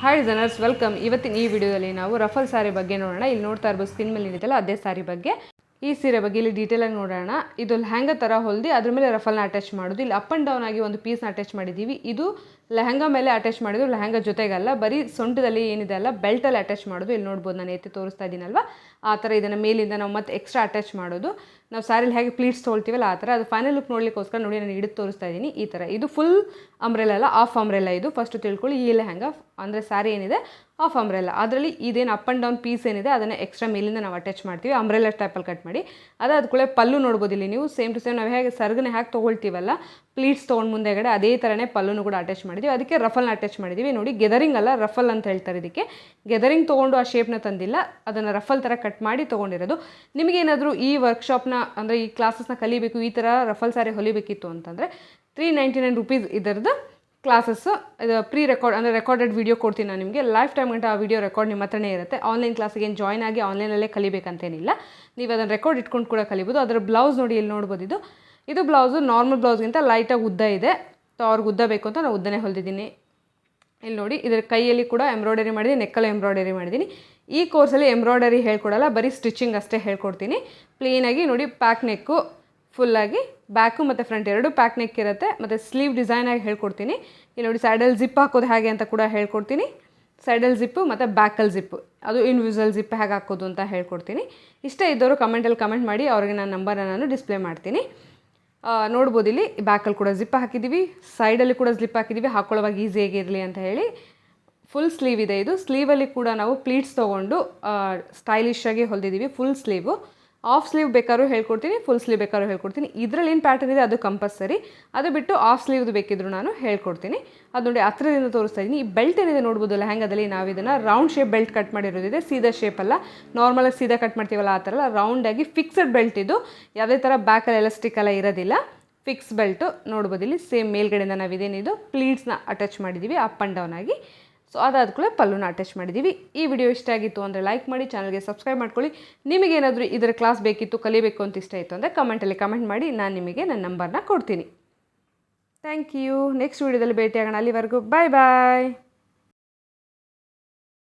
Hi ಜನರ್ಸ್ welcome. ಇವತ್ತಿನ ಈ ವಿಡಿಯೋದಲ್ಲಿ ನಾವು ರಫಲ್ ಸಾರಿ ಬಗ್ಗೆ ನೋಡೋಣ. ಇಲ್ಲಿ ನೋಡ್ತಾ ಇರ್ಬೋದು ಸ್ಕ್ರೀನ್ ಮೇಲೆ ಏನಿದೆಯಲ್ಲ ಅದೇ ಸಾರಿ ಬಗ್ಗೆ. ಈ ಸೀರೆ ಬಗ್ಗೆ ಇಲ್ಲಿ ಡೀಟೇಲಾಗಿ ನೋಡೋಣ. ಇದು ಲೆಹಂಗಾ ಥರ ಹೊಲ್ದು ಅದ್ರ ಮೇಲೆ ರಫಲ್ನ ಅಟ್ಯಾಚ್ ಮಾಡೋದು. ಇಲ್ಲಿ ಅಪ್ ಆ್ಯಂಡ್ ಡೌನ್ ಆಗಿ ಒಂದು ಪೀಸ್ನ ಅಟ್ಯಾಚ್ ಮಾಡಿದ್ದೀವಿ. ಇದು ಲೆಹಂಗಾ ಮೇಲೆ ಅಟ್ಯಾಚ್ ಮಾಡಿದ್ರು, ಲೆಹಂಗಾ ಜೊತೆಗಲ್ಲ, ಬರೀ ಸೊಂಟದಲ್ಲಿ ಏನಿದೆ ಅಲ್ಲ ಬೆಲ್ಟಲ್ಲಿ ಅಟ್ಯಾಚ್ ಮಾಡೋದು. ಇಲ್ಲಿ ನೋಡ್ಬೋದು, ನಾನು ಎತ್ತಿ ತೋರಿಸ್ತಾ ಇದ್ದೀನಲ್ವ, ಆ ಥರ ಇದನ್ನು ಮೇಲಿಂದ ನಾವು ಮತ್ತೆ ಎಕ್ಸ್ಟ್ರಾ ಅಟ್ಯಾಚ್ ಮಾಡೋದು. ನಾವು ಸ್ಯಾರಿಲಿ ಹೇಗೆ ಪ್ಲೀಟ್ಸ್ ತೊಳ್ತೀವಲ್ಲ ಆ ಥರ. ಅದು ಫೈನಲ್ ಲುಕ್ ನೋಡ್ಲಿಕ್ಕೋಸ್ಕರ ನೋಡಿ ನಾನು ಹಿಡಿದು ತೋರಿಸ್ತಾ ಇದ್ದೀನಿ. ಈ ಥರ ಇದು ಫುಲ್ ಅಂಬ್ರೆಲ್ಲ ಅಲ್ಲ, ಆಫ್ ಅಂಬ್ರೆಲ್ಲ. ಇದು ಫಸ್ಟ್ ತಿಳ್ಕೊಳ್ಳಿ. ಈ ಲೆಹಂಗಾ ಅಂದರೆ ಸ್ಯಾರಿ ಏನಿದೆ ಆಫ್ ಅಂಬ್ರೆಲ್ಲ, ಅದರಲ್ಲಿ ಇದೇನು ಅಪ್ ಆ್ಯಂಡ್ ಡೌನ್ ಪೀಸ್ ಏನಿದೆ ಅದನ್ನು ಎಕ್ಸ್ಟ್ರಾ ಮೇಲಿಂದ ನಾವು ಅಟ್ಯಾಚ್ ಮಾಡ್ತೀವಿ, ಅಂಬ್ರೆಲ್ಲ ಟೈಪಲ್ಲಿ ಕಟ್ ಮಾಡಿ. ಅದಾದ ಕೂಡ ಪಲ್ಲು ನೋಡ್ಬೋದು ಇಲ್ಲಿ ನೀವು, ಸೇಮ್ ಟು ಸೇಮ್ ನಾವು ಹೇಗೆ ಸರ್ಗನೆ ಹೇಗೆ ತೊಗೊಳ್ತೀವಲ್ಲ ಪ್ಲೀಟ್ಸ್ ತೊಗೊಂಡು ಮುಂದೆಗಡೆ, ಅದೇ ಥರನೇ ಪಲ್ಲುನು ಕೂಡ ಅಟ್ಯಾಚ್ ಮಾಡಿದ್ದೀವಿ. ಅದಕ್ಕೆ ರಫಲ್ನ ಅಟ್ಯಾಚ್ ಮಾಡಿದ್ದೀವಿ. ನೋಡಿ, ಗೆದರಿಂಗ್ ಅಲ್ಲ ರಫಲ್ ಅಂತ ಹೇಳ್ತಾರೆ ಇದಕ್ಕೆ. ಗೆದರಿಂಗ್ ತೊಗೊಂಡು ಆ ಶೇಪ್ನ ತಂದಿಲ್ಲ, ಅದನ್ನು ರಫಲ್ ಥರ ಕಟ್ ಮಾಡಿ ತೊಗೊಂಡಿರೋದು. ನಿಮಗೇನಾದರೂ ಈ ವರ್ಕ್ಶಾಪ್ನ ಅಂದರೆ ಈ ಕ್ಲಾಸಸ್ನ ಕಲಿಬೇಕು, ಈ ಥರ ರಫಲ್ ಸಾರಿ ಹೊಲಿಬೇಕಿತ್ತು ಅಂತಂದರೆ 399 ರೂಪೀಸ್ ಇದರದ್ದು ಕ್ಲಾಸಸ್ಸು. ಇದು ಪ್ರೀ ರೆಕಾರ್ಡ್ ಅಂದರೆ ರೆಕಾರ್ಡೆಡ್ ವೀಡಿಯೋ ಕೊಡ್ತೀನಿ ನಾನು ನಿಮಗೆ. ಲೈಫ್ ಟೈಮ್ ಗಂಟ ಆ ವಿಡಿಯೋ ರೆಕಾರ್ಡ್ ನಿಮ್ಮ ಹತ್ರನೇ ಇರುತ್ತೆ. ಆನ್ಲೈನ್ ಕ್ಲಾಸಿಗೆ ಏನು ಜಾಯ್ನ್ ಆಗಿ ಆನ್ಲೈನಲ್ಲೇ ಕಲಿಬೇಕಂತೇನಿಲ್ಲ, ನೀವು ಅದನ್ನು ರೆಕಾರ್ಡ್ ಇಟ್ಕೊಂಡು ಕೂಡ ಕಲಿಬೋದು. ಅದರ ಬ್ಲೌಸ್ ನೋಡಿ, ಇಲ್ಲಿ ನೋಡ್ಬೋದು. ಇದು ಬ್ಲೌಸು ನಾರ್ಮಲ್ ಬ್ಲೌಸ್ಗಿಂತ ಲೈಟಾಗಿ ಉದ್ದ ಇದೆ. ಅವ್ರಿಗೆ ಉದ್ದ ಬೇಕು ಅಂತ ನಾನು ಉದ್ದನೇ ಹೊಲಿದಿದ್ದೀನಿ. ಇಲ್ಲಿ ನೋಡಿ, ಇದರ ಕೈಯಲ್ಲಿ ಕೂಡ ಎಂಬ್ರಾಯ್ಡರಿ ಮಾಡಿದ್ದೀನಿ, ನೆಕ್ಕಲ್ಲಿ ಎಂಬ್ರಾಯ್ಡರಿ ಮಾಡಿದ್ದೀನಿ. ಈ ಕೋರ್ಸಲ್ಲಿ ಎಂಬ್ರಾಯ್ಡರಿ ಹೇಳ್ಕೊಡಲ್ಲ, ಬರೀ ಸ್ಟಿಚಿಂಗ್ ಅಷ್ಟೇ ಹೇಳ್ಕೊಡ್ತೀನಿ. ಪ್ಲೇನಾಗಿ ನೋಡಿ, ಪ್ಯಾಕ್ ನೆಕ್ಕು ಫುಲ್ಲಾಗಿ, ಬ್ಯಾಕು ಮತ್ತು ಫ್ರಂಟ್ ಎರಡು ಪ್ಯಾಕ್ ನೆಕ್ ಇರುತ್ತೆ. ಮತ್ತು ಸ್ಲೀವ್ ಡಿಸೈನಾಗಿ ಹೇಳ್ಕೊಡ್ತೀನಿ. ಇಲ್ಲಿ ನೋಡಿ, ಸೈಡಲ್ಲಿ ಜಿಪ್ ಹಾಕೋದು ಹೇಗೆ ಅಂತ ಕೂಡ ಹೇಳ್ಕೊಡ್ತೀನಿ. ಸೈಡಲ್ಲಿ ಜಿಪ್ಪು ಮತ್ತು ಬ್ಯಾಕಲ್ಲಿ ಜಿಪ್ಪು, ಅದು ಇನ್ವಿಸುವಲ್ ಜಿಪ್ ಹೇಗೆ ಹಾಕೋದು ಅಂತ ಹೇಳ್ಕೊಡ್ತೀನಿ. ಇಷ್ಟ ಇದ್ದವರು ಕಮೆಂಟಲ್ಲಿ ಕಮೆಂಟ್ ಮಾಡಿ, ಅವ್ರಿಗೆ ನನ್ನ ನಂಬರ್ನ ನಾನು ಡಿಸ್ಪ್ಲೇ ಮಾಡ್ತೀನಿ. ನೋಡ್ಬೋದು, ಇಲ್ಲಿ ಬ್ಯಾಕಲ್ಲಿ ಕೂಡ ಜಿಪ್ ಹಾಕಿದ್ದೀವಿ, ಸೈಡಲ್ಲಿ ಕೂಡ ಜಿಪ್ ಹಾಕಿದ್ದೀವಿ, ಹಾಕೊಳ್ಳೋವಾಗ ಈಸಿಯಾಗಿ ಇರಲಿ ಅಂತ ಹೇಳಿ. ಫುಲ್ ಸ್ಲೀವ್ ಇದೆ ಇದು. ಸ್ಲೀವಲ್ಲಿ ಕೂಡ ನಾವು ಪ್ಲೀಟ್ಸ್ ತೊಗೊಂಡು ಸ್ಟೈಲಿಶಾಗಿ ಹೊಲಿದಿದ್ದೀವಿ. ಫುಲ್ ಸ್ಲೀವು, ಆಫ್ ಸ್ಲೀವ್ ಬೇಕಾದ್ರೂ ಹೇಳ್ಕೊಡ್ತೀನಿ, ಫುಲ್ ಸ್ಲೀವ್ ಬೇಕಾದ್ರೂ ಹೇಳ್ಕೊಡ್ತೀನಿ. ಇದರಲ್ಲಿ ಏನು ಪ್ಯಾಟರ್ನ್ ಇದೆ ಅದು ಕಂಪಲ್ಸರಿ. ಅದು ಬಿಟ್ಟು ಆಫ್ ಸ್ಲೀವ್ದು ಬೇಕಿದ್ರು ನಾನು ಹೇಳ್ಕೊಡ್ತೀನಿ. ಅದು ನೋಡಿ ಹತ್ರದಿಂದ ತೋರಿಸ್ತಾ ಇದ್ದೀನಿ. ಈ ಬೆಲ್ಟ್ ಏನಿದೆ ನೋಡ್ಬೋದು, ಲೆಹಂಗಾದಲ್ಲಿ ನಾವು ಇದನ್ನು ರೌಂಡ್ ಶೇಪ್ ಬೆಲ್ಟ್ ಕಟ್ ಮಾಡಿರೋದಿದೆ. ಸೀದಾ ಶೇಪಲ್ಲ, ನಾರ್ಮಲಾಗಿ ಸೀದಾ ಕಟ್ ಮಾಡ್ತೀವಲ್ಲ ಆ ಥರ ಅಲ್ಲ, ರೌಂಡಾಗಿ ಫಿಕ್ಸಡ್ ಬೆಲ್ಟ್ ಇದು. ಯಾವುದೇ ಥರ ಬ್ಯಾಕಲ್ಲಿ ಎಲಾಸ್ಟಿಕ್ ಎಲ್ಲ ಇರೋದಿಲ್ಲ, ಫಿಕ್ಸ್ ಬೆಲ್ಟು. ನೋಡ್ಬೋದು ಇಲ್ಲಿ ಸೇಮ್ ಮೇಲ್ಗಡೆಯಿಂದ ನಾವು ಇದೇನಿದು ಪ್ಲೀಟ್ಸ್ನ ಅಟ್ಯಾಚ್ ಮಾಡಿದ್ದೀವಿ ಅಪ್ ಆ್ಯಂಡ್ ಡೌನ್ ಆಗಿ. ಸೊ ಅದಾದ ಕೂಡ ಪಲ್ಲುನ ಅಟ್ಯಾಚ್ ಮಾಡಿದ್ದೀವಿ. ಈ ವಿಡಿಯೋ ಇಷ್ಟ ಆಗಿತ್ತು ಅಂದರೆ ಲೈಕ್ ಮಾಡಿ, ಚಾನಲ್ಗೆ ಸಬ್ಸ್ಕ್ರೈಬ್ ಮಾಡ್ಕೊಳ್ಳಿ. ನಿಮಗೇನಾದರೂ ಇದರ ಕ್ಲಾಸ್ ಬೇಕಿತ್ತು, ಕಲಿಬೇಕು ಅಂತ ಇಷ್ಟ ಇತ್ತು ಅಂದರೆ ಕಮೆಂಟಲ್ಲಿ ಕಮೆಂಟ್ ಮಾಡಿ, ನಾನು ನಿಮಗೆ ನನ್ನ ನಂಬರ್ನ ಕೊಡ್ತೀನಿ. Thank you. ನೆಕ್ಸ್ಟ್ ವಿಡಿಯೋದಲ್ಲಿ ಭೇಟಿಯಾಗೋಣ. ಅಲ್ಲಿವರೆಗೂ ಬಾಯ್ ಬಾಯ್.